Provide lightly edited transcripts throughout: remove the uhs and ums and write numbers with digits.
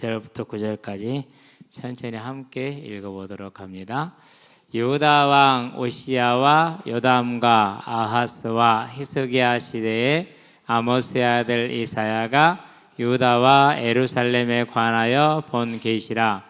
1절부터 9절까지 천천히 함께 읽어보도록 합니다. 유다 왕 오시야와 요담과 아하스와 히스기야 시대에 아모스의 아들 이사야가 유다와 예루살렘에 관하여 본 계시라.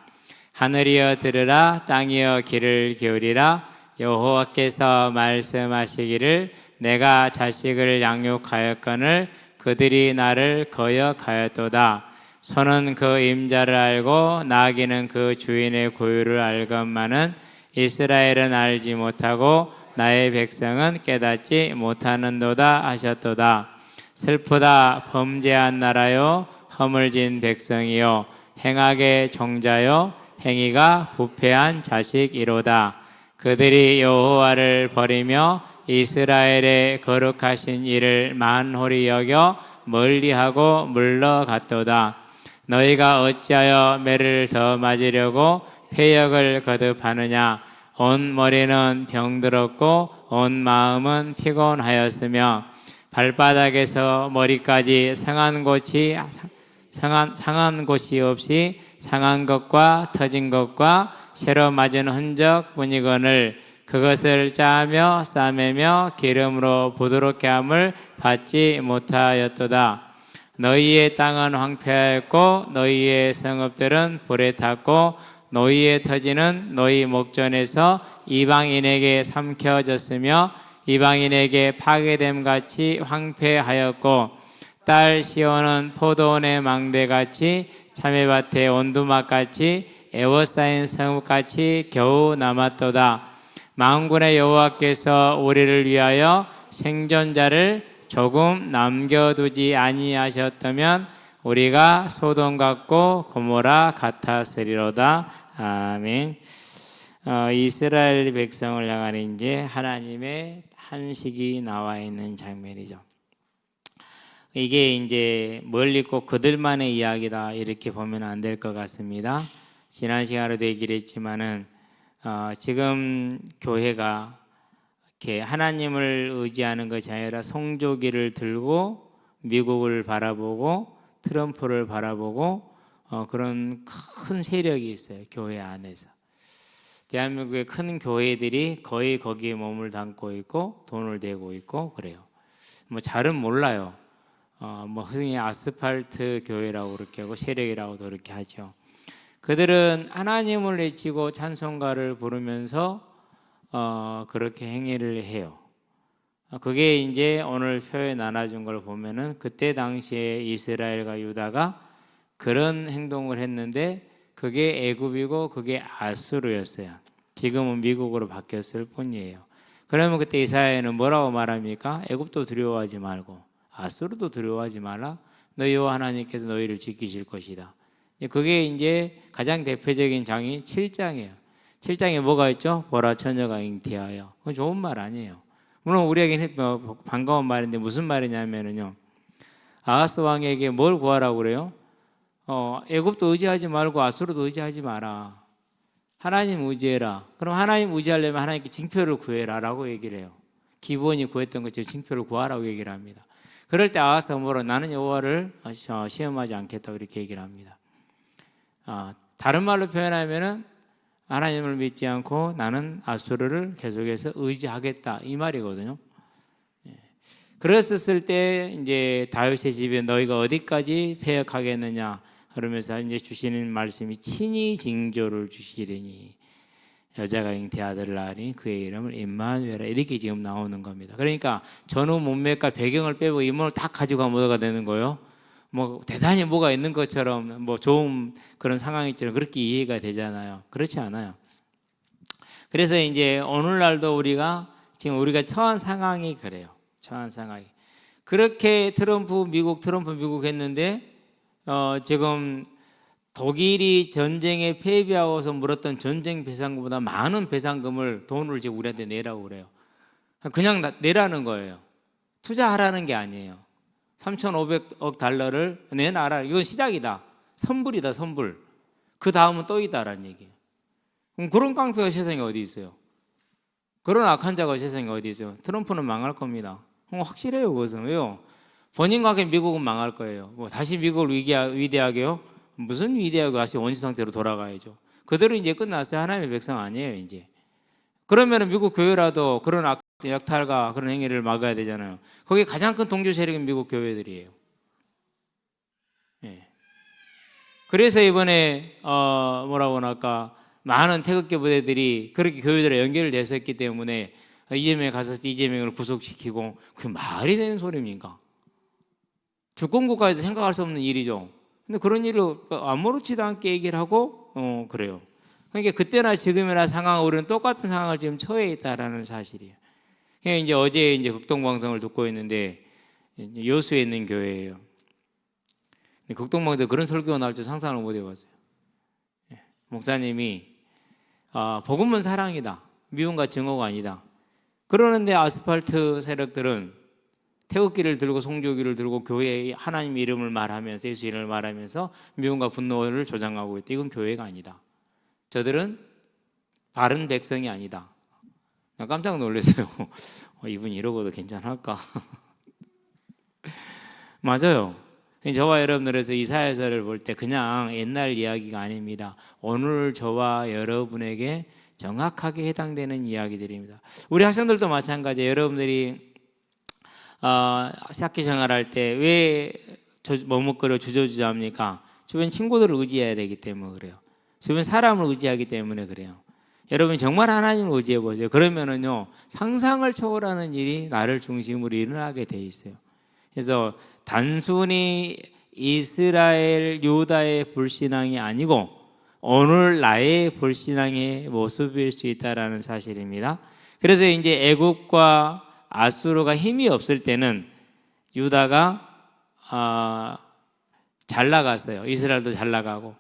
하늘이여 들으라, 땅이여 귀를 기울이라. 여호와께서 말씀하시기를 내가 자식을 양육하였거늘 그들이 나를 거역하였도다. 소는 그 임자를 알고 나귀는 그 주인의 고유를 알건만은 이스라엘은 알지 못하고 나의 백성은 깨닫지 못하는도다 하셨도다. 슬프다, 범죄한 나라요, 허물진 백성이요, 행악의 종자요, 행위가 부패한 자식이로다. 그들이 여호와를 버리며 이스라엘의 거룩하신 이를 만홀히 여겨 멀리하고 물러갔도다. 너희가 어찌하여 매를 더 맞으려고 패역을 거듭하느냐. 온 머리는 병들었고 온 마음은 피곤하였으며 발바닥에서 머리까지 상한 곳이 없이 상한 것과 터진 것과 새로 맞은 흔적 뿐이거늘 그것을 짜며 싸매며 기름으로 부드럽게 함을 받지 못하였도다. 너희의 땅은 황폐하였고 너희의 성읍들은 불에 탔고 너희의 터지는 너희 목전에서 이방인에게 삼켜졌으며 이방인에게 파괴됨같이 황폐하였고 딸 시온은 포도원의 망대같이 참외밭의 온두막같이 에워싸인 성읍같이 겨우 남았도다. 만군의 여호와께서 우리를 위하여 생존자를 조금 남겨두지 아니하셨다면 우리가 소돔 같고 고모라 같았으리로다. 아멘. 이스라엘 백성을 향한 이제 하나님의 한식이 나와 있는 장면이죠. 이게 이제 멀리 꼭 그들만의 이야기다 이렇게 보면 안 될 것 같습니다. 지난 시간에도 얘기를 했지만은 지금 교회가 이렇게 하나님을 의지하는 것이 아니라 송조기를 들고 미국을 바라보고 트럼프를 바라보고 그런 큰 세력이 있어요. 교회 안에서. 대한민국의 큰 교회들이 거의 거기에 몸을 담고 있고 돈을 대고 있고 그래요. 뭐 잘은 몰라요. 뭐 흔히 아스팔트 교회라고 그렇게 하고 세력이라고도 그렇게 하죠. 그들은 하나님을 외치고 찬송가를 부르면서 그렇게 행위를 해요. 그게 이제 오늘 표에 나눠준 걸 보면은 그때 당시에 이스라엘과 유다가 그런 행동을 했는데 그게 애굽이고 그게 아수르였어요. 지금은 미국으로 바뀌었을 뿐이에요. 그러면 그때 이사야는 뭐라고 말합니까? 애굽도 두려워하지 말고 아수르도 두려워하지 말라. 너희 여호와 하나님께서 너희를 지키실 것이다. 그게 이제 가장 대표적인 장이 7장이에요. 7장에 뭐가 있죠? 보라 처녀가 잉태하여. 그건 좋은 말 아니에요. 물론 우리에게는 반가운 말인데 무슨 말이냐면요. 아하스 왕에게 뭘 구하라고 그래요? 애굽도 의지하지 말고 아수르도 의지하지 마라. 하나님 의지해라. 그럼 하나님 의지하려면 하나님께 징표를 구해라 라고 얘기를 해요. 기브온이 구했던 것처럼 징표를 구하라고 얘기를 합니다. 그럴 때 아하스가 뭐라 나는 여호와를 시험하지 않겠다고 이렇게 얘기를 합니다. 다른 말로 표현하면은 하나님을 믿지 않고 나는 아수르를 계속해서 의지하겠다 이 말이거든요. 그랬었을 때 이제 다윗의 집에 너희가 어디까지 패역하겠느냐 그러면서 이제 주시는 말씀이 친히 징조를 주시리니 여자가 잉태아들을 낳으니 그의 이름을 임마누엘이라 이렇게 지금 나오는 겁니다. 그러니까 전후 문맥과 배경을 빼고 이문을 다 가지고 가면 뭐가 되는 거예요? 뭐 대단히 뭐가 있는 것처럼 뭐 좋은 그런 상황이처럼 그렇게 이해가 되잖아요. 그렇지 않아요. 그래서 이제 오늘날도 우리가 처한 상황이 그래요. 처한 상황이 그렇게 트럼프 미국 했는데 지금 독일이 전쟁에 패배하고서 물었던 전쟁 배상금보다 많은 배상금을 돈을 지금 우리한테 내라고 그래요. 그냥 내라는 거예요. 투자하라는 게 아니에요. 3,500억 달러를 내놔라. 이건 시작이다. 선불이다, 선불. 그 다음은 또 있다라는 얘기예요. 그럼 그런 깡패가 세상에 어디 있어요? 그런 악한 자가 세상에 어디 있어요? 트럼프는 망할 겁니다. 확실해요, 그것은. 왜요? 본인과 함께 미국은 망할 거예요. 뭐 다시 미국을 위대하게요? 무슨 위대하고 다시 원시 상태로 돌아가야죠. 그대로 이제 끝났어요. 하나님의 백성 아니에요 이제. 그러면 미국 교회라도 그런 약탈과 그런 행위를 막아야 되잖아요. 거기 가장 큰 동조 세력은 미국 교회들이에요. 예. 그래서 이번에 뭐라고 할까, 많은 태극기 부대들이 그렇게 교회들에 연결됐었기 때문에 이재명에 가서 이재명을 구속시키고, 그게 말이 되는 소리입니까? 주권국가에서 생각할 수 없는 일이죠. 근데 그런 일을 아무렇지도 않게 얘기를 하고 그래요. 그러니까 그때나 지금이나 상황, 우리는 똑같은 상황을 지금 처해 있다라는 사실이에요. 그러니까 이제 어제 이제 극동방송을 듣고 있는데, 여수에 있는 교회예요. 극동방송 그런 설교가 나올 줄 상상을 못 해봤어요. 목사님이 복음은 사랑이다, 미움과 증오가 아니다. 그러는데 아스팔트 세력들은 태극기를 들고 송조기를 들고 교회의 하나님 이름을 말하면서, 예수 이름을 말하면서 미움과 분노를 조장하고 있다. 이건 교회가 아니다. 저들은 바른 백성이 아니다. 깜짝 놀랐어요. 이분 이러고도 괜찮을까? 맞아요. 저와 여러분들에서 이사야서를 볼 때 그냥 옛날 이야기가 아닙니다. 오늘 저와 여러분에게 정확하게 해당되는 이야기들입니다. 우리 학생들도 마찬가지예요. 여러분들이 학교 생활할 때 왜 머뭇거려 주저주저합니까? 주변 친구들을 의지해야 되기 때문에 그래요. 주변 사람을 의지하기 때문에 그래요. 여러분 정말 하나님을 의지해 보세요. 그러면은요, 상상을 초월하는 일이 나를 중심으로 일어나게 돼 있어요. 그래서 단순히 이스라엘 유다의 불신앙이 아니고 오늘 나의 불신앙의 모습일 수 있다라는 사실입니다. 그래서 이제 애굽과 아수르가 힘이 없을 때는 유다가 잘 나갔어요. 이스라엘도 잘 나가고,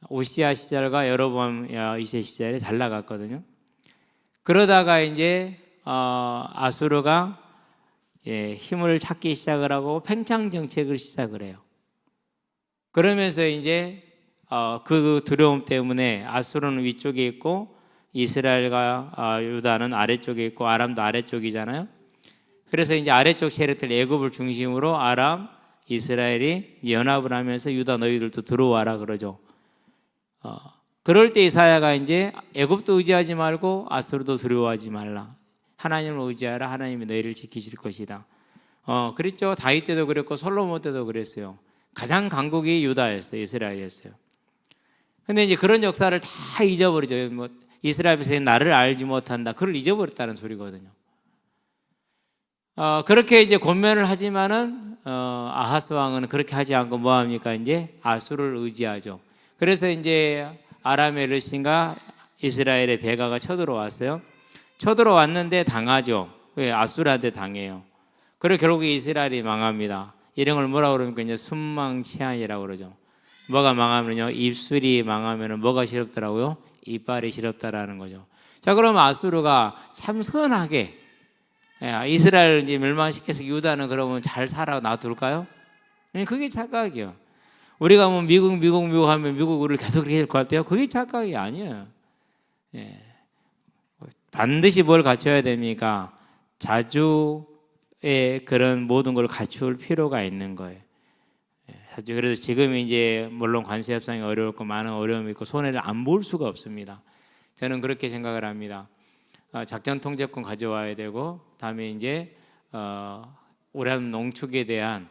오시아 시절과 여로보암 2세 시절에 잘 나갔거든요. 그러다가 이제 아수르가 힘을 찾기 시작을 하고 팽창 정책을 시작을 해요. 그러면서 이제 그 두려움 때문에 아수르는 위쪽에 있고 이스라엘과 유다는 아래쪽에 있고 아람도 아래쪽이잖아요. 그래서 이제 아래쪽 세력들 애굽을 중심으로 아람, 이스라엘이 연합을 하면서 유다 너희들도 들어와라 그러죠. 그럴 때 이사야가 이제 애굽도 의지하지 말고 아수르도 두려워하지 말라. 하나님을 의지하라. 하나님이 너희를 지키실 것이다. 그랬죠. 다윗 때도 그랬고 솔로몬 때도 그랬어요. 가장 강국이 유다였어요. 이스라엘이었어요. 근데 이제 그런 역사를 다 잊어버리죠. 뭐 이스라엘 백성이 나를 알지 못한다. 그걸 잊어버렸다는 소리거든요. 그렇게 이제 권면을 하지만은 아하스 왕은 그렇게 하지 않고 뭐 합니까? 이제 아수르를 의지하죠. 그래서 이제 아람의 르신과 이스라엘의 베가가 쳐들어왔어요. 쳐들어왔는데 당하죠. 왜? 아수르한테 당해요. 그리고 결국에 이스라엘이 망합니다. 이런 걸 뭐라고 그러니까 이제 순망치안이라고 그러죠. 뭐가 망하면요, 입술이 망하면은 뭐가 시럽더라고요? 이빨이 시럽다라는 거죠. 자, 그러면 아수르가 참 선하게 이스라엘을 이제 멸망시켜서 유다는 그러면 잘 살아 놔둘까요? 그게 착각이요. 우리가 뭐 미국 하면 미국 우리를 계속 그렇게 할 것 같아요? 그게 착각이 아니에요. 반드시 뭘 갖춰야 됩니까? 자주의 그런 모든 걸 갖출 필요가 있는 거예요. 그래서 지금 이제 물론 관세 협상이 어려웠고 많은 어려움이 있고 손해를 안 볼 수가 없습니다. 저는 그렇게 생각을 합니다. 작전 통제권 가져와야 되고, 다음에 이제 우량 농축에 대한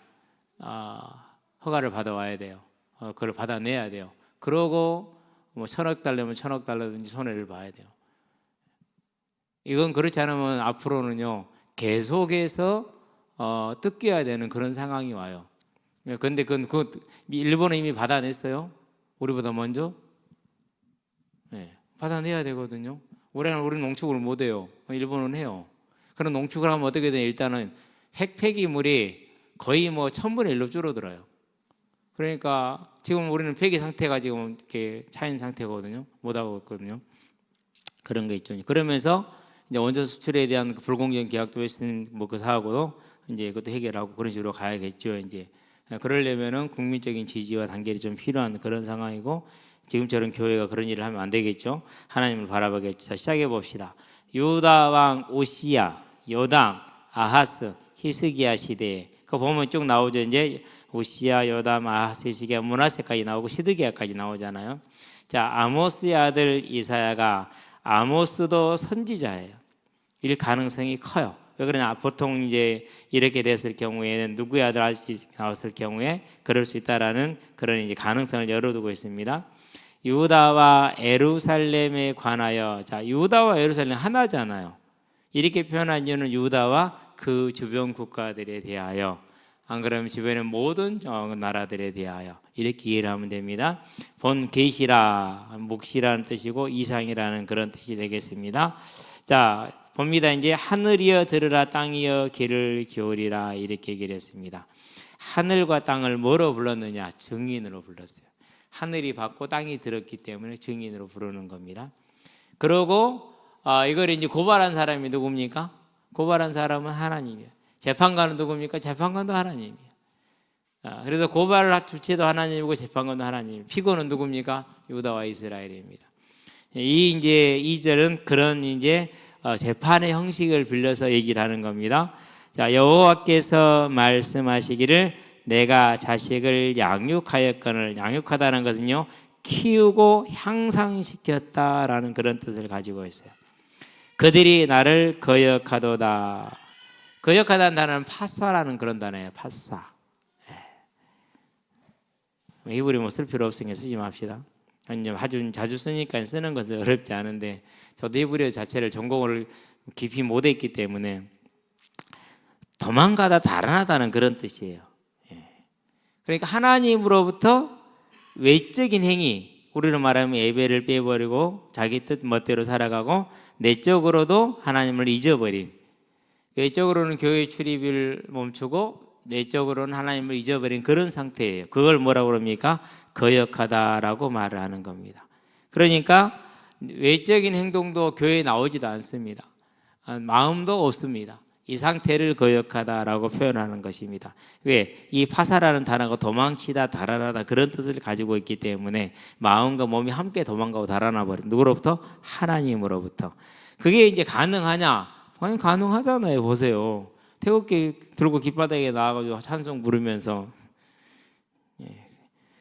허가를 받아와야 돼요. 그걸 받아내야 돼요. 그러고 뭐 1,000억 달러면 1,000억 달러든지 손해를 봐야 돼요. 이건 그렇지 않으면 앞으로는요 계속해서 뜯겨야 되는 그런 상황이 와요. 그런데 그 일본은 이미 받아냈어요. 우리보다 먼저. 받아내야 되거든요. 우리는 농축을 못 해요. 일본은 해요. 그런 농축을 하면 어떻게 되냐? 일단은 핵 폐기물이 거의 뭐 1000분의 1로 줄어들어요. 그러니까 지금 우리는 폐기 상태가 지금 이렇게 차인 상태거든요. 못 하고 있거든요. 그런 게 있죠. 그러면서 이제 원전 수출에 대한 불공정 계약도 했으니 뭐 그 사하고도 이제 그것도 해결하고 그런 식으로 가야겠죠. 이제 그러려면은 국민적인 지지와 단결이 좀 필요한 그런 상황이고, 지금처럼 교회가 그런 일을 하면 안 되겠죠. 하나님을 바라보겠죠. 자, 시작해 봅시다. 유다 왕 오시야, 요담, 아하스, 히스기야 시대에 그 보면 쭉 나오죠. 이제 우시야, 요담, 아하스, 시기야, 므낫세까지 나오고 시드기야까지 나오잖아요. 자, 아모스의 아들 이사야가 아모스도 선지자예요. 일 가능성이 커요. 왜 그러냐? 보통 이제 이렇게 됐을 경우에는 누구의 아들 나왔을 경우에 그럴 수 있다라는 그런 이제 가능성을 열어두고 있습니다. 유다와 예루살렘에 관하여, 자, 유다와 예루살렘 하나잖아요. 이렇게 표현한 이유는 유다와 그 주변 국가들에 대하여, 안 그러면 주변의 모든 나라들에 대하여 이렇게 이해를 하면 됩니다. 본 계시라, 묵시라는 뜻이고 이상이라는 그런 뜻이 되겠습니다. 자, 봅니다. 이제 하늘이여 들으라, 땅이여 귀를 기울이라, 이렇게 얘기를 했습니다. 하늘과 땅을 뭐로 불렀느냐? 증인으로 불렀어요. 하늘이 받고 땅이 들었기 때문에 증인으로 부르는 겁니다. 그러고 이걸 이제 고발한 사람이 누굽니까? 고발한 사람은 하나님이에요. 재판관은 누굽니까? 재판관도 하나님이에요. 그래서 고발할 주체도 하나님이고 재판관도 하나님. 피고는 누굽니까? 유다와 이스라엘입니다. 이 이제 2절은 그런 이제 재판의 형식을 빌려서 얘기를 하는 겁니다. 자, 여호와께서 말씀하시기를 내가 자식을 양육하였거늘, 양육하다는 것은요, 키우고 향상시켰다라는 그런 뜻을 가지고 있어요. 그들이 나를 거역하도다. 거역하다는 단어는 파사라는 그런 단어예요. 파사. 히브리 뭐 쓸 필요 없으니까 쓰지 맙시다. 아주 자주 쓰니까 쓰는 것은 어렵지 않은데, 저도 히브리어 자체를 전공을 깊이 못했기 때문에 도망가다 달아나다는 그런 뜻이에요. 그러니까 하나님으로부터 외적인 행위, 우리로 말하면 예배를 빼버리고 자기 뜻 멋대로 살아가고, 내적으로도 하나님을 잊어버린, 외적으로는 교회 출입을 멈추고 내적으로는 하나님을 잊어버린 그런 상태예요. 그걸 뭐라고 그럽니까? 거역하다라고 말을 하는 겁니다. 그러니까 외적인 행동도 교회에 나오지도 않습니다. 마음도 없습니다. 이 상태를 거역하다라고 표현하는 것입니다. 왜? 이 파사라는 단어가 도망치다, 달아나다 그런 뜻을 가지고 있기 때문에 마음과 몸이 함께 도망가고 달아나 버린, 누구로부터? 하나님으로부터. 그게 이제 가능하냐? 아니, 가능하잖아요. 보세요. 태극기 들고 길바닥에 나와가지고 찬송 부르면서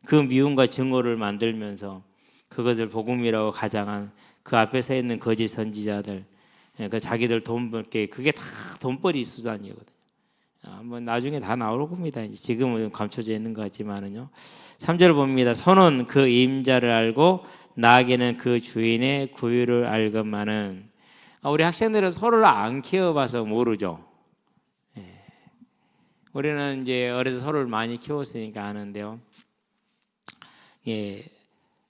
그 미움과 증오를 만들면서 그것을 복음이라고 가장한 그 앞에 서 있는 거짓 선지자들, 그 자기들 돈 벌게, 그게 다 돈벌이 수단이거든요. 뭐 나중에 다 나올 겁니다. 지금은 감춰져 있는 것 같지만은요. 3절 봅니다. 소는 그 임자를 알고 나귀는 그 주인의 구유를 알건만은. 우리 학생들은 소를 안 키워봐서 모르죠. 우리는 이제 어려서 소를 많이 키웠으니까 아는데요.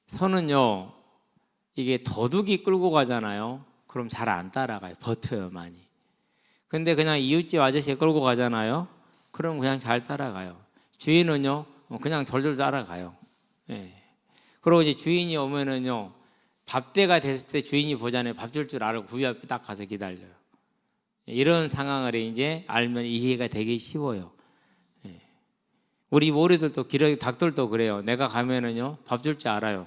소는요, 이게 도둑이 끌고 가잖아요. 그럼 잘 안 따라가요. 버텨요, 많이. 근데 그냥 이웃집 아저씨가 끌고 가잖아요. 그럼 그냥 잘 따라가요. 주인은요, 그냥 절절 따라가요. 그리고 이제 주인이 오면은요, 밥때가 됐을 때 주인이 보잖아요. 밥 줄 알고 구유 앞에 딱 가서 기다려요. 이런 상황을 이제 알면 이해가 되게 쉬워요. 우리 모리들도 기러기 닭들도 그래요. 내가 가면은요, 밥 줄 줄 알아요.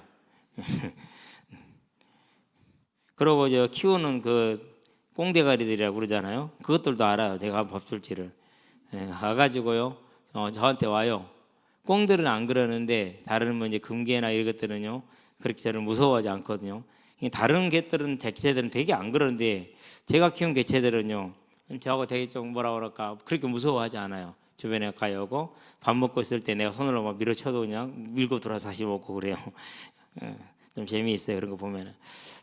그러고 저 키우는 그 꽁대가리들이라고 그러잖아요. 그것들도 알아요. 제가 밥 줄지를. 가가지고요, 저한테 와요. 꽁들은 안 그러는데 다른 뭐 이제 금개나 이런 것들은요, 그렇게 저를 무서워하지 않거든요. 다른 개들은, 개체들은 되게 안 그러는데 제가 키운 개체들은요, 저하고 되게 좀 뭐라 그럴까, 그렇게 무서워하지 않아요. 주변에 가요고 밥 먹고 있을 때 내가 손으로 막 밀어쳐도 그냥 밀고 들어와서 다시 먹고 그래요. 좀 재미있어요, 그런 거 보면은.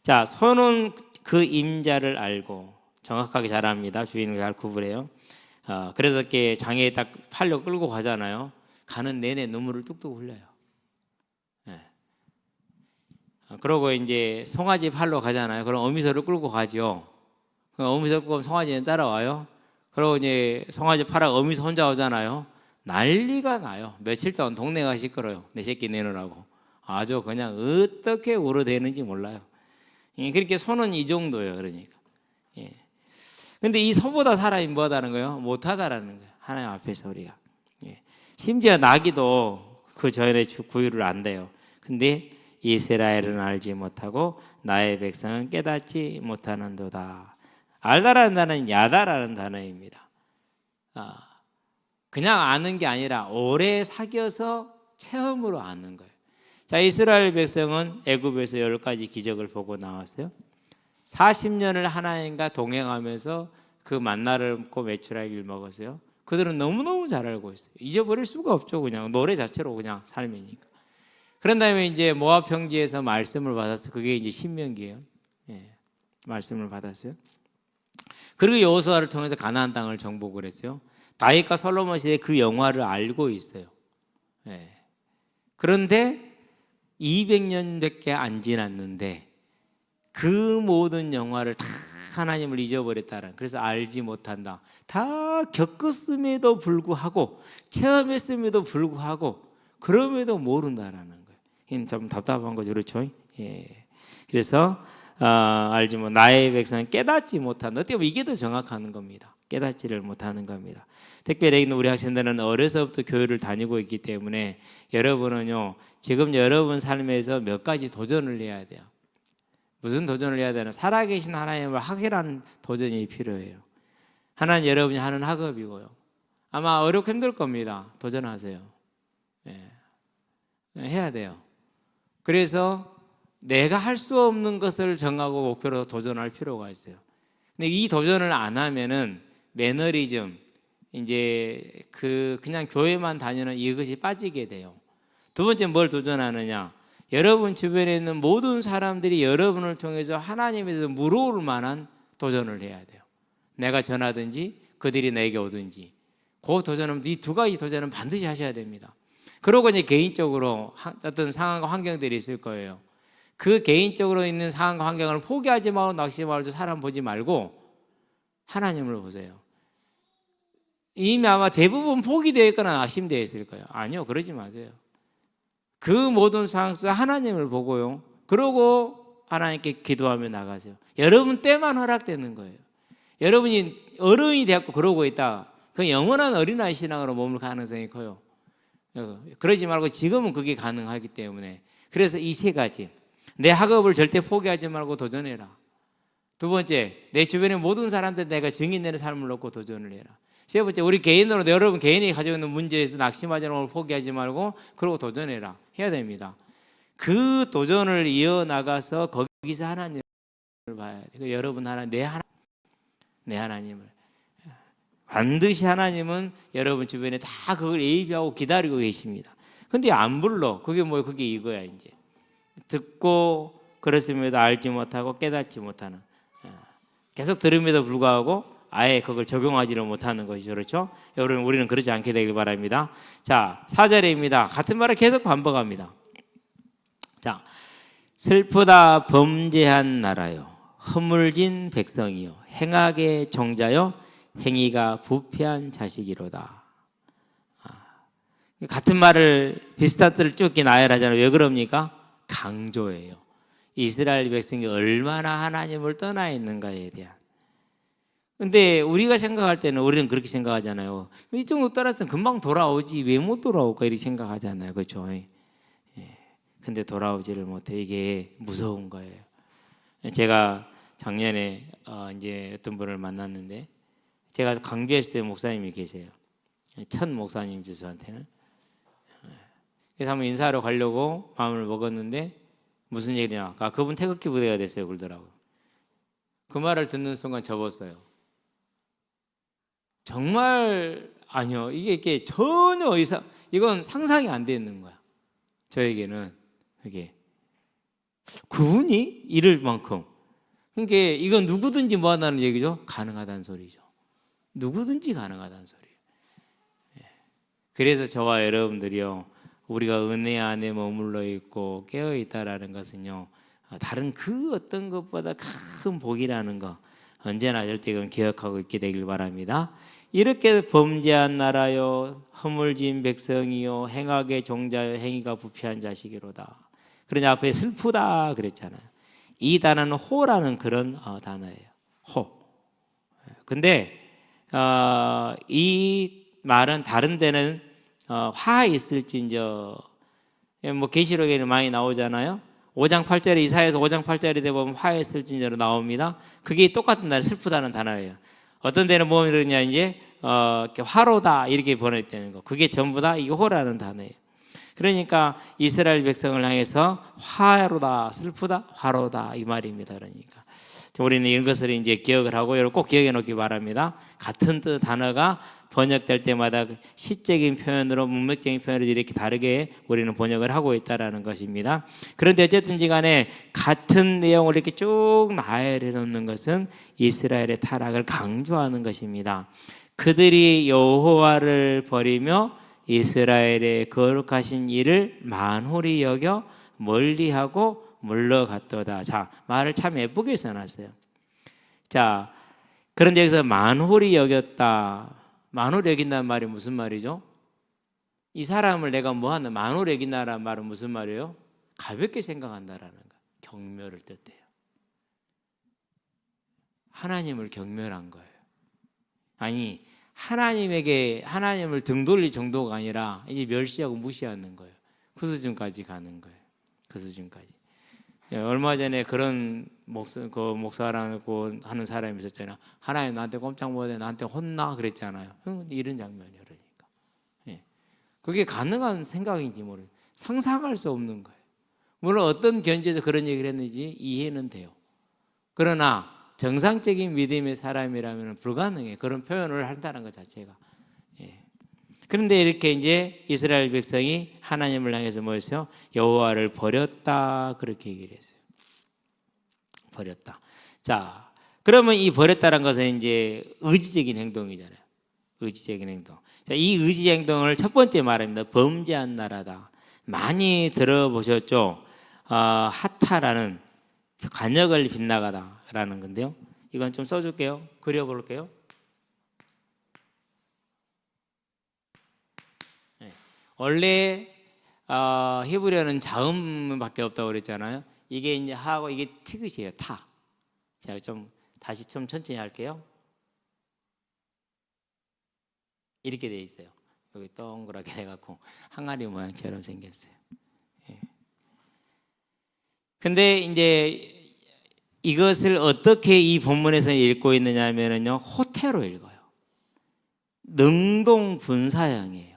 자, 소는 그 임자를 알고, 정확하게 잘 압니다. 주인을 잘 구분해요. 그래서 이렇게 장애에 딱 팔려 끌고 가잖아요. 가는 내내 눈물을 뚝뚝 흘려요. 그러고 이제 송아지 팔러 가잖아요. 그럼 어미소를 끌고 가죠. 어미소 끌고 송아지는 따라와요. 그리고 이제 송아지 팔아가 어미소 혼자 오잖아요. 난리가 나요. 며칠 동안 동네가 시끄러요. 내 새끼 내놓으라고. 아주 그냥 어떻게 울어대는지 몰라요. 그렇게 소는 이 정도예요. 그러니까. 근데 이 소보다 사람이 뭐하다는 거예요? 못하다라는 거예요. 하나님 앞에서 우리가. 심지어 나귀도 그 전에 구유를 안돼요. 근데 이스라엘은 알지 못하고 나의 백성은 깨닫지 못하는도다. 알다라는 단어는 야다라는 단어입니다. 그냥 아는 게 아니라 오래 사귀어서 체험으로 아는 거예요. 자, 이스라엘 백성은 애굽에서 10가지 기적을 보고 나왔어요. 40년을 하나님과 동행하면서 그 만나를 먹고 메추라기를 먹었어요. 그들은 너무너무 잘 알고 있어요. 잊어버릴 수가 없죠. 그냥 노래 자체로 그냥 삶이니까. 그런 다음에 이제 모압 평지에서 말씀을 받았어요. 그게 이제 신명기예요. 예, 말씀을 받았어요. 그리고 여호수아를 통해서 가나안 땅을 정복을 했어요. 다윗과 솔로몬 시대 그 영화를 알고 있어요. 예. 그런데 200년밖에 안 지났는데 그 모든 영화를 다 하나님을 잊어버렸다는, 그래서 알지 못한다. 다 겪었음에도 불구하고 체험했음에도 불구하고 그럼에도 모른다라는 거예요. 좀 답답한 거죠, 그렇죠? 예. 그래서 알지 못 나의 백성은 깨닫지 못한다. 어떻게 보면 이게 더 정확한 겁니다. 깨닫지를 못하는 겁니다. 특별히 우리 학생들은 어려서부터 교회를 다니고 있기 때문에 여러분은요, 지금 여러분 삶에서 몇 가지 도전을 해야 돼요. 무슨 도전을 해야 되나? 살아계신 하나님을 확인하는 도전이 필요해요. 하나는 여러분이 하는 학업이고요. 아마 어렵고 힘들 겁니다. 도전하세요. 예. 해야 돼요. 그래서 내가 할 수 없는 것을 정하고 목표로 도전할 필요가 있어요. 근데 이 도전을 안 하면은 매너리즘, 이제 그냥 교회만 다니는 이것이 빠지게 돼요. 두 번째, 뭘 도전하느냐? 여러분 주변에 있는 모든 사람들이 여러분을 통해서 하나님에 대해서 물어올 만한 도전을 해야 돼요. 내가 전하든지 그들이 내게 오든지. 그 도전은, 이 두 가지 도전은 반드시 하셔야 됩니다. 그러고 이제 개인적으로 어떤 상황과 환경들이 있을 거예요. 그 개인적으로 있는 상황과 환경을 포기하지 말고 낙심하고 사람 보지 말고 하나님을 보세요. 이미 아마 대부분 포기되어 있거나 낙심되어 있을 거예요. 아니요, 그러지 마세요. 그 모든 상황 속에 하나님을 보고요, 그러고 하나님께 기도하며 나가세요. 여러분 때만 허락되는 거예요. 여러분이 어른이 되었고 그러고 있다, 그 영원한 어린아이 신앙으로 머물 가능성이 커요. 그러지 말고 지금은 그게 가능하기 때문에. 그래서 이 세 가지, 내 학업을 절대 포기하지 말고 도전해라. 두 번째, 내 주변의 모든 사람들 내가 증인되는 삶을 놓고 도전을 해라. 세 번째, 우리 개인으로 여러분 개인이 가지고 있는 문제에서 낙심하지 말고 포기하지 말고 그러고 도전해라. 해야 됩니다. 그 도전을 이어나가서 거기서 하나님을 봐야 돼요. 여러분 하나, 내 하나님을 반드시, 하나님은 여러분 주변에 다 그걸 예비하고 기다리고 계십니다. 근데 안 불러. 그게 뭐예요? 그게 이거야. 이제 듣고 그렇음에도 알지 못하고 깨닫지 못하는, 계속 들음에도 불구하고 아예 그걸 적용하지를 못하는 것이죠. 그렇죠? 여러분, 우리는 그러지 않게 되길 바랍니다. 자, 4절입니다. 같은 말을 계속 반복합니다. 자, 슬프다 범죄한 나라요, 허물진 백성이요, 행악의 종자요, 행위가 부패한 자식이로다. 같은 말을, 비슷한 뜻을 쭉 나열하잖아요. 왜 그럽니까? 강조예요. 이스라엘 백성이 얼마나 하나님을 떠나 있는가에 대한. 근데 우리가 생각할 때는, 우리는 그렇게 생각하잖아요. 이 정도 떠났으면 금방 돌아오지 왜 못 돌아올까, 이렇게 생각하잖아요. 그렇죠? 예. 근데 돌아오지를 못해. 이게 무서운 거예요. 제가 작년에 이제 어떤 분을 만났는데, 제가 강주했을 때 목사님이 계세요. 첫 목사님이죠, 저한테는. 그래서 한번 인사하러 가려고 마음을 먹었는데 무슨 얘기냐, 그분 태극기 부대가 됐어요, 그러더라고요. 그 말을 듣는 순간 접었어요. 정말 아니요, 이게 전혀 이건 상상이 안 되는 거야. 저에게는 이게 그분이 이럴 만큼. 그러니까 이건 누구든지 뭐 한다는 얘기죠? 가능하다는 소리죠. 누구든지 가능하다는 소리예요. 그래서 저와 여러분들이요, 우리가 은혜 안에 머물러 있고 깨어 있다라는 것은요, 다른 그 어떤 것보다 큰 복이라는 거 언제나 절대 그건 기억하고 있게 되길 바랍니다. 이렇게 범죄한 나라요, 허물진 백성이요, 행악의 종자요, 행위가 부패한 자식이로다. 그러니 앞에 슬프다 그랬잖아요. 이 단어는 호라는 그런 단어예요. 호. 근데 이 말은 다른 데는 화 있을진저, 뭐 계시록에는 많이 나오잖아요. 5장 8절에, 이사야서 5장 8절에 보면 화 있을진저로 나옵니다. 그게 똑같은 단어, 슬프다는 단어예요. 어떤 데는 뭐 그러냐, 이제 이렇게 화로다 이렇게 번역되는 거. 그게 전부 다 이 호라는 단어예요. 그러니까 이스라엘 백성을 향해서 화로다, 슬프다, 화로다 이 말입니다. 그러니까 우리는 이런 것을 이제 기억을 하고 여러분 꼭 기억해 놓기 바랍니다. 같은 뜻 단어가 번역될 때마다 시적인 표현으로 문맥적인 표현으로 이렇게 다르게 우리는 번역을 하고 있다라는 것입니다. 그런데 어쨌든지 간에 같은 내용을 이렇게 쭉 나열해 놓는 것은 이스라엘의 타락을 강조하는 것입니다. 그들이 여호와를 버리며 이스라엘의 거룩하신 일을 만홀히 여겨 멀리하고 물러갔도다. 자, 말을 참 예쁘게 써놨어요. 자, 그런데 여기서 만홀히 여겼다. 만홀히 여긴다는 말이 무슨 말이죠? 이 사람을 내가 뭐한다? 만홀히 여긴다는 말은 무슨 말이에요? 가볍게 생각한다라는 거. 경멸을 뜻해요. 하나님을 경멸한 거예요. 아니, 하나님을 등 돌릴 정도가 아니라 이제 멸시하고 무시하는 거예요. 그 수준까지 가는 거예요. 그 수준까지. 얼마 전에 그런 목사라고 하는 사람이 있었잖아요. 하나님 나한테 꼼짝 못해 나한테 혼나 그랬잖아요. 이런 장면이에요. 그러니까. 예. 그게 가능한 생각인지 모르겠어요. 상상할 수 없는 거예요. 물론 어떤 견지에서 그런 얘기를 했는지 이해는 돼요. 그러나 정상적인 믿음의 사람이라면 불가능해. 그런 표현을 한다는 것 자체가. 예. 그런데 이렇게 이제 이스라엘 백성이 하나님을 향해서 뭐였어요? 여호와를 버렸다 그렇게 얘기를 했어요. 버렸다. 자, 그러면 이 버렸다는 것은 이제 의지적인 행동이잖아요. 의지적인 행동. 자, 이 의지 행동을 첫 번째 말합니다. 범죄한 나라다. 많이 들어보셨죠? 하타라는 간역을 빗나가다라는 건데요. 이건 좀 써줄게요. 그려볼게요. 네. 원래 히브리어는 자음밖에 없다고 그랬잖아요. 이게 이제 하고 이게 티귿이에요. 타. 제가 좀 다시 좀 천천히 할게요. 이렇게 돼 있어요. 여기 동그랗게 돼갖고 항아리 모양처럼 생겼어요. 예. 근데 이제 이것을 어떻게 이 본문에서 읽고 있느냐 하면요, 호태로 읽어요. 능동분사형이에요.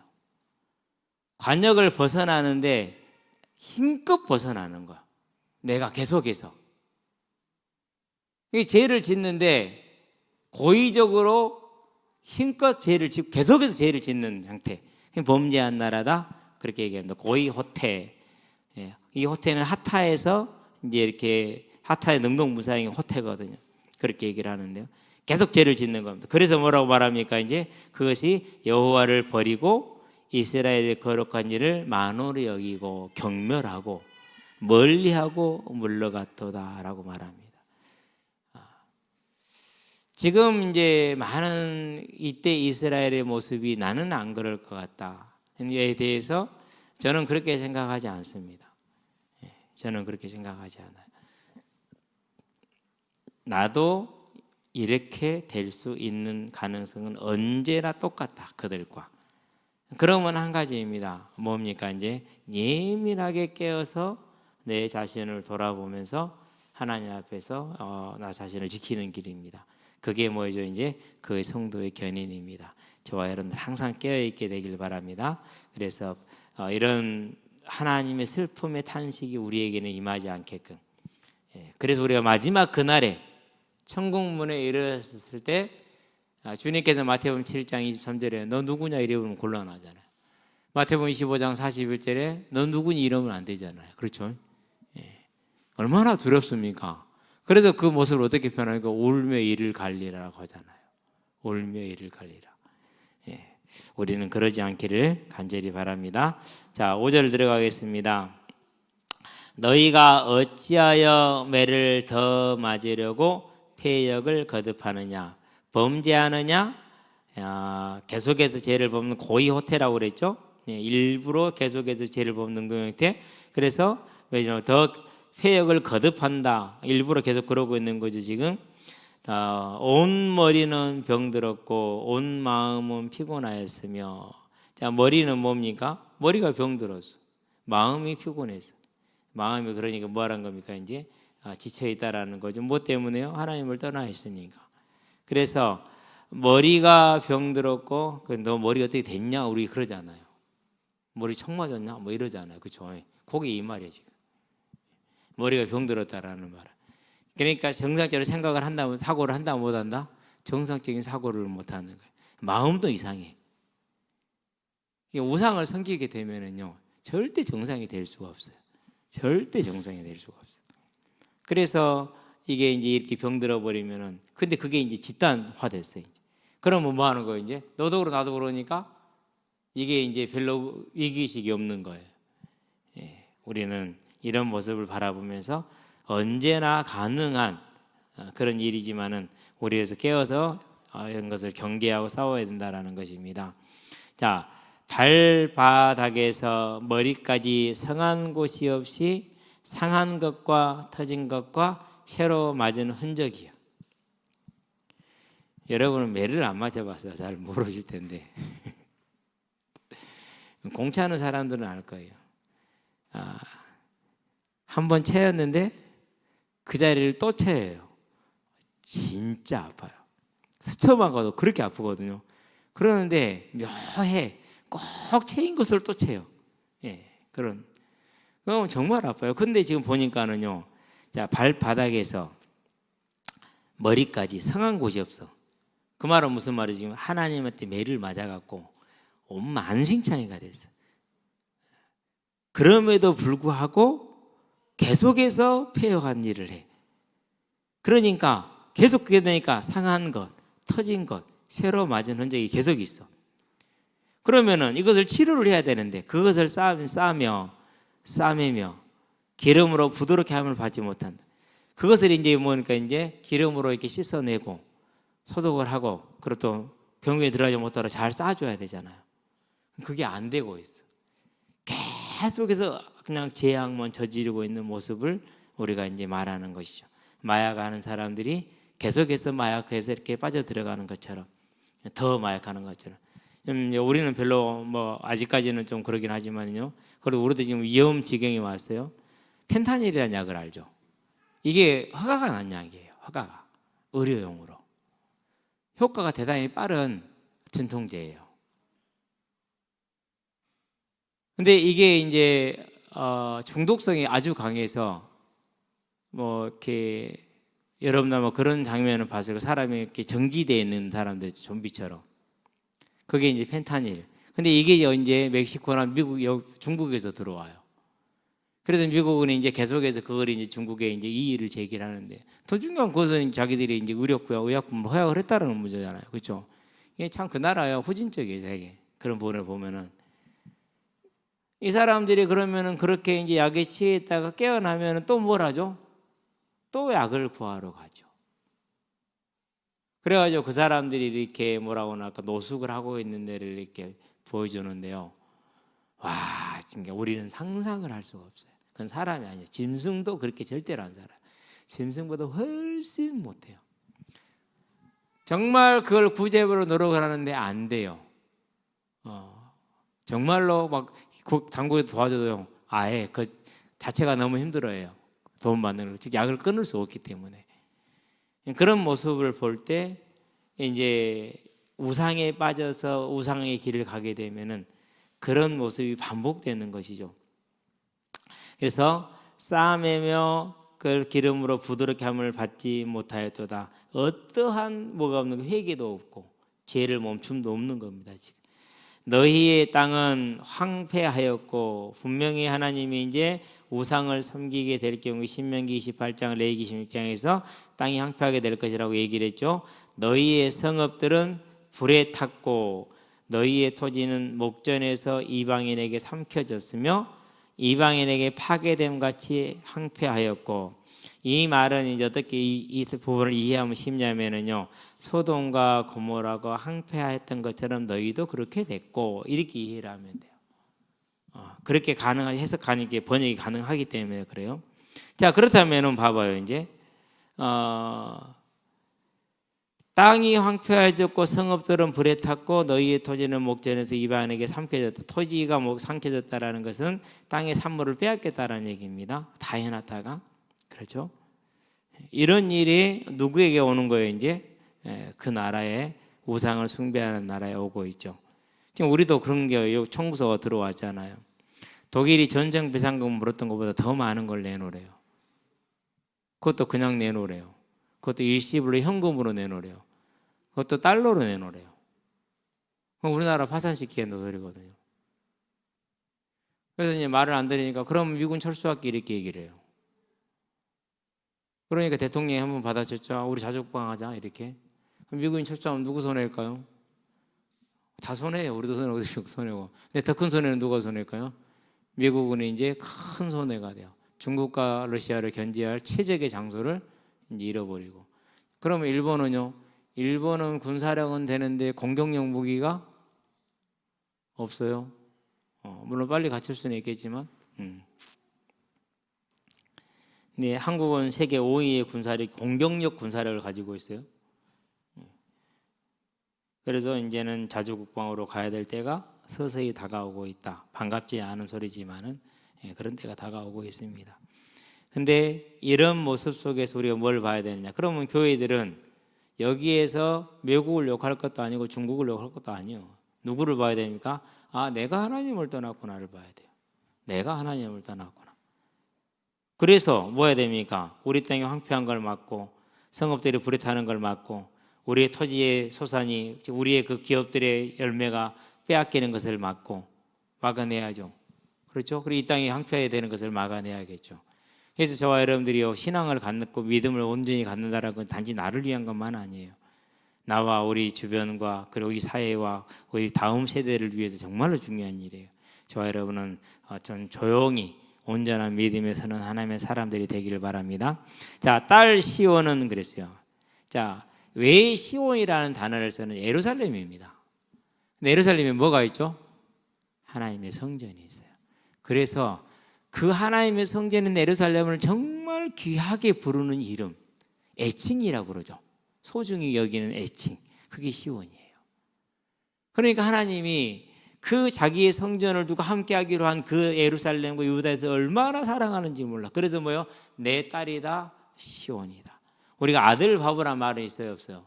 관역을 벗어나는데 힘껏 벗어나는 거야. 내가 계속해서. 죄를 짓는데 고의적으로 힘껏 죄를 짓고 계속해서 죄를 짓는 상태. 범죄한 나라다 그렇게 얘기합니다. 고의 호태. 예. 이 호태는 하타에서 이제 이렇게 하타의 능동무사형이 호태거든요. 그렇게 얘기를 하는데요. 계속 죄를 짓는 겁니다. 그래서 뭐라고 말합니까? 이제 그것이 여호와를 버리고 이스라엘의 거룩한 일을 만홀히 여기고 경멸하고 멀리하고 물러갔도다라고 말합니다. 지금 이제 많은 이때 이스라엘의 모습이 나는 안 그럴 것 같다에 대해서 저는 그렇게 생각하지 않습니다. 저는 그렇게 생각하지 않아요. 나도 이렇게 될 수 있는 가능성은 언제나 똑같다. 그들과. 그러면 한 가지입니다. 뭡니까? 이제 예민하게 깨어서 내 자신을 돌아보면서 하나님 앞에서 나 자신을 지키는 길입니다. 그게 뭐죠? 이제 그 성도의 견인입니다. 저와 여러분들 항상 깨어있게 되길 바랍니다. 그래서 이런 하나님의 슬픔의 탄식이 우리에게는 임하지 않게끔. 그래서 우리가 마지막 그날에 천국문에 이르렀을 때 주님께서 마태복음 7장 23절에 너 누구냐 이러면 곤란하잖아요. 마태복음 25장 41절에 너 누구니 이러면 안 되잖아요. 그렇죠? 얼마나 두렵습니까? 그래서 그 모습을 어떻게 표현하니까 울며 이를 갈리라고 하잖아요. 울며 이를 갈리라. 우리는 그러지 않기를 간절히 바랍니다. 자, 5절 들어가겠습니다. 너희가 어찌하여 매를 더 맞으려고 폐역을 거듭하느냐 범죄하느냐 계속해서 죄를 범는 고의 호태라고 그랬죠. 일부러 계속해서 죄를 범는 능동형태. 그래서 더 폐역을 거듭한다. 일부러 계속 그러고 있는 거죠. 지금 온 머리는 병들었고 온 마음은 피곤하였으며. 자, 머리는 뭡니까? 머리가 병들었어. 마음이 피곤해서. 마음이 그러니까 뭐라는 겁니까? 이제 지쳐 있다라는 거죠. 뭐 때문에요? 하나님을 떠나 있으니까. 그래서 머리가 병들었고 너 머리 어떻게 됐냐 우리 그러잖아요. 머리 총 맞았냐 뭐 이러잖아요. 그렇죠? 그게 이 말이에요. 지금 머리가 병들었다라는 말. 그러니까 정상적으로 생각을 한다면 사고를 한다 못한다? 정상적인 사고를 못하는 거예요. 마음도 이상해. 우상을 섬기게 되면은요 절대 정상이 될 수가 없어요. 절대 정상이 될 수가 없어요. 그래서 이게 이제 이렇게 병들어 버리면은 근데 그게 이제 집단화됐어요. 이제. 그러면 뭐 하는 거예요? 이제 너도 그러고 나도 그러니까 이게 이제 별로 위기의식이 없는 거예요. 예, 우리는 이런 모습을 바라보면서 언제나 가능한 그런 일이지만은 우리에서 깨어서 이런 것을 경계하고 싸워야 된다라는 것입니다. 자, 발바닥에서 머리까지 성한 곳이 없이 상한 것과 터진 것과 새로 맞은 흔적이요. 여러분은 매를 안 맞아봐서 잘 모르실 텐데 공차하는 사람들은 알 거예요. 한 번 채였는데 그 자리를 또 채여요. 진짜 아파요. 스쳐만 가도 그렇게 아프거든요. 그러는데 묘해 꼭 채인 것을 또 채요. 예, 그럼 정말 아파요. 근데 지금 보니까는요, 자 발바닥에서 머리까지 성한 곳이 없어. 그 말은 무슨 말이지? 지금 하나님한테 매를 맞아갖고 옴만신창이가 됐어. 그럼에도 불구하고 계속해서 폐역한 일을 해. 그러니까 계속 그게 되니까 상한 것, 터진 것, 새로 맞은 흔적이 계속 있어. 그러면은 이것을 치료를 해야 되는데 그것을 싸매며 기름으로 부드럽게 함을 받지 못한다. 그것을 이제 뭐니까 이제 기름으로 이렇게 씻어내고 소독을 하고 그리고 또 병원에 들어가지 못하도록 잘 싸줘야 되잖아요. 그게 안 되고 있어. 계속해서 그냥 죄악만 저지르고 있는 모습을 우리가 이제 말하는 것이죠. 마약하는 사람들이 계속해서 마약해서 이렇게 빠져 들어가는 것처럼 더 마약하는 것처럼. 우리는 별로 뭐 아직까지는 좀 그러긴 하지만요. 그래도 우리도 지금 위험 지경이 왔어요. 펜타닐이라는 약을 알죠? 이게 허가가 난 약이에요. 허가가 의료용으로. 효과가 대단히 빠른 진통제예요. 근데 이게 이제 중독성이 아주 강해서 뭐 이렇게 여러분 아마 그런 장면을 봤을 거예요. 사람이 이렇게 정지되어 있는 사람들 좀비처럼. 그게 이제 펜타닐. 근데 이게 이제 멕시코나 미국, 중국에서 들어와요. 그래서 미국은 이제 계속해서 그걸 이제 중국에 이제 이의를 제기하는데 더 중요한 것은 자기들이 이제 의약품을 허약을 했다는 문제잖아요. 그렇죠? 이게 참 그 나라요 후진적이에요, 되게. 그런 부분을 보면은 이 사람들이 그러면은 그렇게 이제 약에 취했다가 깨어나면은 또 뭘 하죠? 또 약을 구하러 가죠. 그래가지고 그 사람들이 이렇게 뭐라고 할까 노숙을 하고 있는 데를 이렇게 보여주는데요. 와, 진짜 우리는 상상을 할 수가 없어요. 그건 사람이 아니에요. 짐승도 그렇게 절대로 안 살아요. 짐승보다 훨씬 못해요. 정말 그걸 구제부로 노력을 하는데 안 돼요. 정말로 막 당국에 도와줘도요. 아예 그 자체가 너무 힘들어요. 도움 받는 걸. 즉 약을 끊을 수 없기 때문에. 그런 모습을 볼 때 이제 우상에 빠져서 우상의 길을 가게 되면은 그런 모습이 반복되는 것이죠. 그래서 싸매며 그 기름으로 부드럽게 함을 받지 못하였도다. 어떠한 뭐가 없는 회개도 없고 죄를 멈춤도 없는 겁니다. 지금 너희의 땅은 황폐하였고 분명히 하나님이 이제 우상을 섬기게 될 경우 신명기 28장 레위기 16장에서 땅이 황폐하게 될 것이라고 얘기를 했죠. 너희의 성읍들은 불에 탔고 너희의 토지는 목전에서 이방인에게 삼켜졌으며 이방인에게 파괴됨 같이 황폐하였고 이 말은 이제 어떻게 이 부분을 이해하면 쉽냐면은요. 소돔과 고모라가 황폐했던 것처럼 너희도 그렇게 됐고 이렇게 이해를 하면 돼요. 그렇게 가능한 해석하는 번역이 가능하기 때문에 그래요. 자 그렇다면은 봐봐요 이제 땅이 황폐해졌고 성읍들은 불에 탔고 너희의 토지는 목전에서 이방인에게 삼켜졌다. 토지가 삼켜졌다라는 것은 땅의 산물을 빼앗겠다라는 얘기입니다. 다 해놨다가 그렇죠. 이런 일이 누구에게 오는 거예요? 이제 그 나라의 우상을 숭배하는 나라에 오고 있죠. 지금 우리도 그런 게 청구서가 들어왔잖아요. 독일이 전쟁 배상금 물었던 것보다 더 많은 걸 내놓으래요. 그것도 그냥 내놓으래요. 그것도 일시불로 현금으로 내놓으래요. 그것도 달러로 내놓으래요. 그럼 우리나라 파산시키는 노들이거든요. 그래서 이제 말을 안 들으니까 그럼 미군 철수할게 이렇게 얘기를 해요. 그러니까 대통령이 한번 받아쳤죠. 우리 자족방하자 이렇게. 미군이 철수하면 누구 손해일까요? 다 손해예요. 우리도 손해고 손해고. 근데 더 큰 손해는 누가 손해일까요? 미국은 이제 큰 손해가 돼요. 중국과 러시아를 견제할 최적의 장소를 이제 잃어버리고. 그러면 일본은요? 일본은 군사력은 되는데 공격용 무기가 없어요. 물론 빨리 갖출 수는 있겠지만. 네, 한국은 세계 5위의 군사력, 공격력 군사력을 가지고 있어요. 그래서 이제는 자주국방으로 가야 될 때가 서서히 다가오고 있다. 반갑지 않은 소리지만은 그런 때가 다가오고 있습니다. 근데 이런 모습 속에서 우리가 뭘 봐야 되느냐? 그러면 교회들은 여기에서 외국을 욕할 것도 아니고 중국을 욕할 것도 아니에요. 누구를 봐야 됩니까? 아, 내가 하나님을 떠났구나를 봐야 돼요. 내가 하나님을 떠났구나. 그래서 뭐 해야 됩니까? 우리 땅이 황폐한 걸 막고 성읍들이 불에 타는 걸 막고 우리의 토지의 소산이 우리의 그 기업들의 열매가 빼앗기는 것을 막아내야죠. 그렇죠? 그리고 이 땅이 황폐해야 되는 것을 막아내야겠죠. 그래서 저와 여러분들이 신앙을 갖고 믿음을 온전히 갖는다라는 건 단지 나를 위한 것만 아니에요. 나와 우리 주변과 그리고 이 사회와 우리 다음 세대를 위해서 정말로 중요한 일이에요. 저와 여러분은 전 조용히 온전한 믿음에 서는 하나님의 사람들이 되기를 바랍니다. 자, 딸 시온은 그랬어요. 자, 왜 시온이라는 단어를 쓰는 예루살렘입니다. 근데 예루살렘에 뭐가 있죠? 하나님의 성전이 있어요. 그래서 그 하나님의 성전인 예루살렘을 정말 귀하게 부르는 이름, 애칭이라고 그러죠. 소중히 여기는 애칭, 그게 시온이에요. 그러니까 하나님이 그 자기의 성전을 두고 함께하기로 한 그 예루살렘과 유다에서 얼마나 사랑하는지 몰라. 그래서 뭐요? 내 딸이다 시온이다. 우리가 아들 바보란 말은 있어요, 없어요?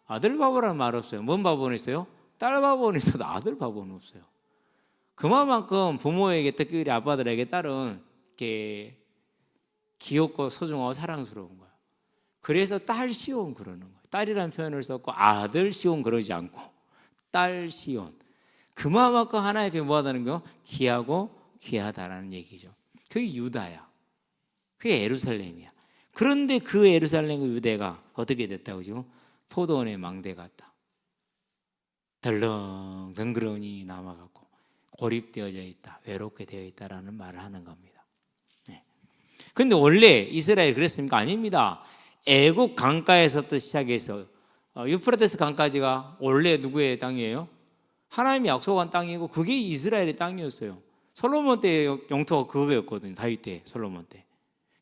아들 바보란 말 없어요. 뭔 바보는 있어요? 딸 바보는 있어도 아들 바보는 없어요. 그만큼 부모에게, 특히 우리 아빠들에게 딸은 이렇게 귀엽고 소중하고 사랑스러운 거야. 그래서 딸 시온 그러는 거야. 딸이라는 표현을 썼고 아들 시온 그러지 않고 딸 시온. 그만큼 하나님 앞에 뭐 하다는 거? 귀하고 귀하다라는 얘기죠. 그게 유다야. 그게 예루살렘이야. 그런데 그 예루살렘과 유대가 어떻게 됐다고 그러죠? 포도원의 망대 같다. 덜렁 덩그러니 남아갖고 고립되어져 있다. 외롭게 되어 있다라는 말을 하는 겁니다. 그런데 원래 이스라엘이 그랬습니까? 아닙니다. 애국 강가에서부터 시작해서 유프라테스 강까지가 원래 누구의 땅이에요? 하나님이 약속한 땅이고 그게 이스라엘의 땅이었어요. 솔로몬 때 영토가 그거였거든요. 다윗 때, 솔로몬 때.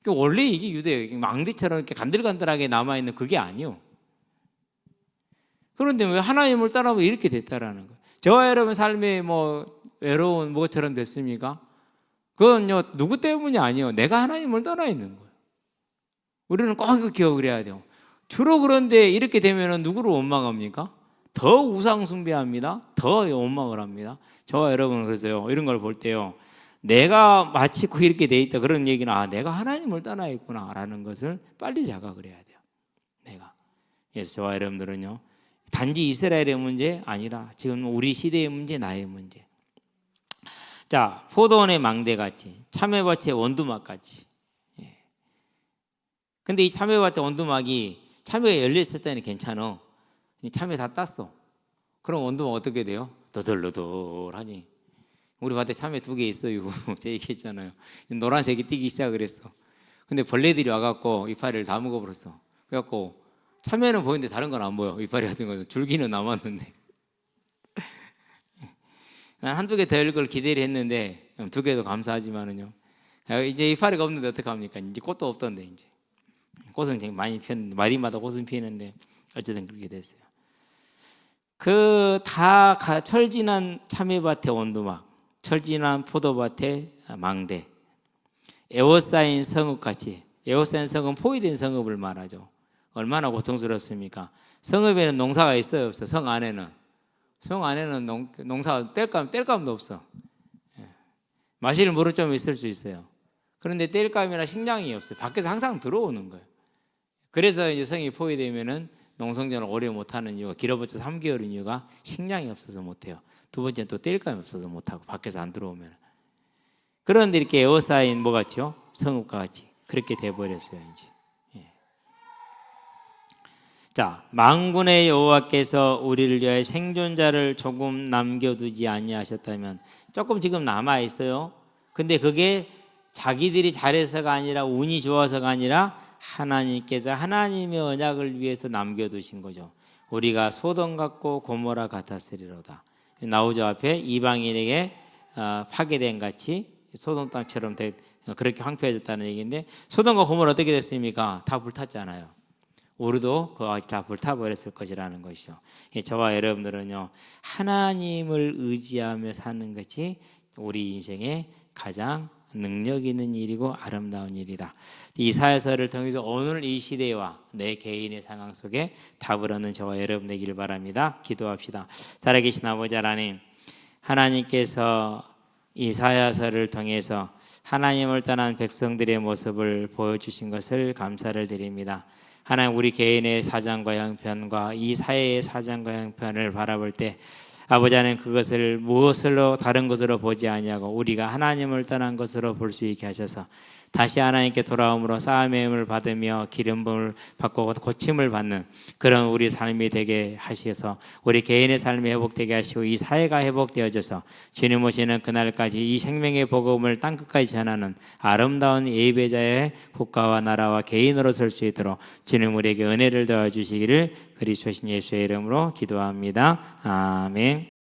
그러니까 원래 이게 유대예요. 망대처럼 이렇게 간들간들하게 남아있는 그게 아니요. 그런데 왜 하나님을 떠나면 이렇게 됐다라는 거예요. 저와 여러분 삶에 뭐 외로운 뭐처럼 됐습니까? 그건요 누구 때문이 아니에요. 내가 하나님을 떠나 있는 거예요. 우리는 꼭 이거 기억을 해야 돼요. 주로 그런데 이렇게 되면 누구를 원망합니까? 더 우상 숭배합니다. 더 원망을 합니다. 저와 여러분은 그래서요 이런 걸 볼 때요 내가 마치 이렇게 돼 있다 그런 얘기는 내가 하나님을 떠나 있구나라는 것을 빨리 자각을 해야 돼요. 내가. 그래서 저와 여러분들은요 단지 이스라엘의 문제 아니라 지금 우리 시대의 문제, 나의 문제. 자, 포도원의 망대같이 참외밭의 원두막같이. 근데 이 참외밭의 원두막이 참외가 열렸을 때는 괜찮아. 참외 다 땄어. 그럼 원두막 어떻게 돼요? 너덜너덜하니. 우리 밭에 참외 2개 있어요. 제가 얘기했잖아요. 노란색이 띄기 시작을 했어. 근데 벌레들이 와갖고 이파리를 다 먹어버렸어. 그래갖고 참외는 보이는데 다른 건 안 보여. 이파리 같은 거는 줄기는 남았는데. 난 한두 개 더 열 걸 기대를 했는데 2개도 감사하지만은요. 이제 이파리가 없는데 어떡합니까? 이제 꽃도 없던데 이제. 꽃은 지금 많이 피었는데 마디마다 꽃은 피는데 어쨌든 그렇게 됐어요. 그 다 철진한 참외밭의 원두막, 철진한 포도밭의 망대, 에워싸인 성읍같이. 에워싸인 성읍은 포위된 성읍을 말하죠. 얼마나 고통스럽습니까? 성읍에는 농사가 있어요, 없어? 성 안에는. 성 안에는 농사가 뗄감도 없어. 마실 물은 좀 있을 수 있어요. 그런데 뗄감이나 식량이 없어요. 밖에서 항상 들어오는 거예요. 그래서 이제 성이 포위되면은 농성전을 오래 못하는 이유가, 길어봤자 3개월인 이유가 식량이 없어서 못해요. 두 번째는 또 뗄감이 없어서 못하고, 밖에서 안 들어오면. 그런데 이렇게 에워싸인 뭐 같죠? 성읍과 같이 그렇게 돼버렸어요 이제. 자, 만군의 여호와께서 우리를 위하여 생존자를 조금 남겨두지 아니하셨다면, 조금 지금 남아 있어요. 근데 그게 자기들이 잘해서가 아니라, 운이 좋아서가 아니라 하나님께서 하나님의 언약을 위해서 남겨두신 거죠. 우리가 소돔 같고 고모라 같았으리로다. 나오죠 앞에. 이방인에게 파괴된 같이 소돔 땅처럼 그렇게 황폐해졌다는 얘기인데, 소돔과 고모라 어떻게 됐습니까? 다 불탔잖아요. 우리도 그와 같이 다 불타버렸을 것이라는 것이죠. 저와 여러분들은요, 하나님을 의지하며 사는 것이 우리 인생의 가장 능력 있는 일이고 아름다운 일이다. 이사야서를 통해서 오늘 이 시대와 내 개인의 상황 속에 답을 얻는 저와 여러분 되기를 바랍니다. 기도합시다. 살아계신 아버지 하나님, 하나님께서 이사야서를 통해서 하나님을 떠난 백성들의 모습을 보여주신 것을 감사를 드립니다. 하나님, 우리 개인의 사정과 형편과 이 사회의 사정과 형편을 바라볼 때 아버지 하나님, 그것을 무엇으로 다른 것으로 보지 아니하고 우리가 하나님을 떠난 것으로 볼 수 있게 하셔서 다시 하나님께 돌아옴으로 싸움의 힘을 받으며 기름부음을 받고 고침을 받는 그런 우리 삶이 되게 하셔서 우리 개인의 삶이 회복되게 하시고 이 사회가 회복되어져서 주님 오시는 그날까지 이 생명의 복음을 땅끝까지 전하는 아름다운 예배자의 국가와 나라와 개인으로 설 수 있도록 주님 우리에게 은혜를 더해 주시기를 그리스도신 예수의 이름으로 기도합니다. 아멘.